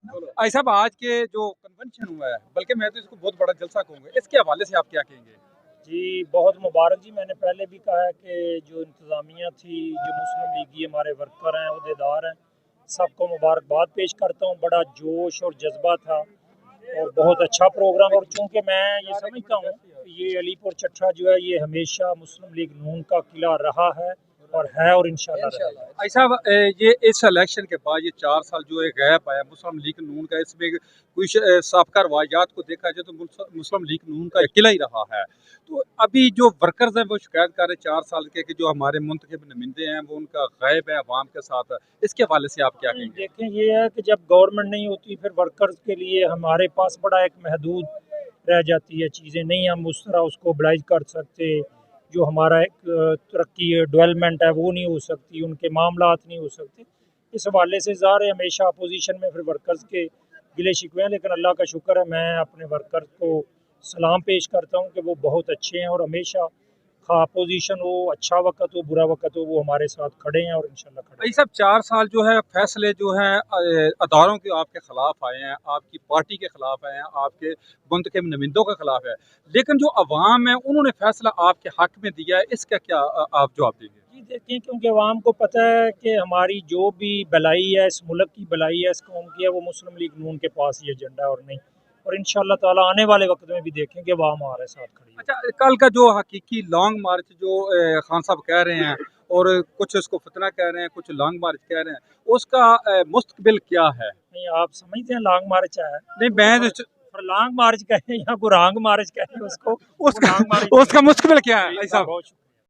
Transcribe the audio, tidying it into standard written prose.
भाई साहब, आज के जो कन्वेंशन हुआ है, बल्कि मैं तो इसको बहुत बड़ा जलसा कहूँगा, इसके हवाले से आप क्या कहेंगे? जी बहुत मुबारक जी। मैंने पहले भी कहा है कि जो इंतज़ामिया थी, जो मुस्लिम लीगी हमारे वर्कर हैं, अहदेदार हैं, सबको मुबारकबाद पेश करता हूँ। बड़ा जोश और जज्बा था और बहुत अच्छा प्रोग्राम। और चूँकि मैं ये समझता हूँ कि ये अलीपुर चट्ठा जो है ये हमेशा मुस्लिम लीग नून का किला रहा है और इंशाल्लाह रहेगा। भाई साहब, ये इस इलेक्शन के बाद ये 4 साल जो है गैप आया मुस्लिम लीग नून का, इसमें कुछ साबका रवायात को देखा जाए तो मुस्लिम लीग नून का किला ही रहा है। तो अभी जो वर्कर्स हैं वो शिकायत कर रहे 4 साल के कि जो हमारे मुंतखब नुमाइंदे हैं वो उनका गायब है अवाम के साथ। इसके हवाले से आप क्या कहेंगे? देखें, ये है कि जब गवर्नमेंट नहीं होती फिर वर्कर्स के लिए हमारे पास बड़ा एक महदूद रह जाती है चीज़ें। नहीं हम उस तरह उसको oblige कर सकते, जो हमारा एक तरक्की डेवलपमेंट है वो नहीं हो सकती, उनके मामलात नहीं हो सकते। इस हवाले से ज़ाहिर है हमेशा अपोजिशन में फिर वर्कर्स के गिले शिकवे हैं, लेकिन अल्लाह का शुक्र है मैं अपने वर्कर्स को सलाम पेश करता हूँ कि वो बहुत अच्छे हैं और हमेशा खा अपोजिशन हो, अच्छा वक्त हो, बुरा वक्त हो, वो हमारे साथ खड़े हैं और इंशाल्लाह खड़े भाई हैं। साहब, 4 साल जो है फैसले जो हैं अदारों के आपके खिलाफ आए हैं, आपकी पार्टी के खिलाफ आए हैं, आपके मुंतखब नुमाइंदों के खिलाफ है, लेकिन जो अवाम है उन्होंने फैसला आपके हक में दिया है, इसका क्या आप जवाब देंगे? जी देखिए, क्योंकि अवाम को पता है कि हमारी जो भी भलाई है, इस मुल्क की भलाई है, इस कौम की है, वो मुस्लिम लीग नून के पास ये एजेंडा है और नहीं। और इंशाल्लाह ताला आने वाले वक्त में भी देखेंगे अवाम हमारे साथ खड़ी है। अच्छा, कल का जो हकीकी लॉन्ग मार्च जो खान साहब कह रहे हैं और कुछ उसको फितना कह रहे हैं, कुछ लॉन्ग मार्च कह रहे हैं, उसका मुस्तकबिल क्या है? नहीं, आप समझते हैं लॉन्ग मार्च है? नहीं, मैं तो लॉन्ग मार्च कहें या गुरांग मार्च कहें उसको, वो उसका लॉन्ग मार्च उसका मुस्तकबिल क्या है भाई साहब? बहुत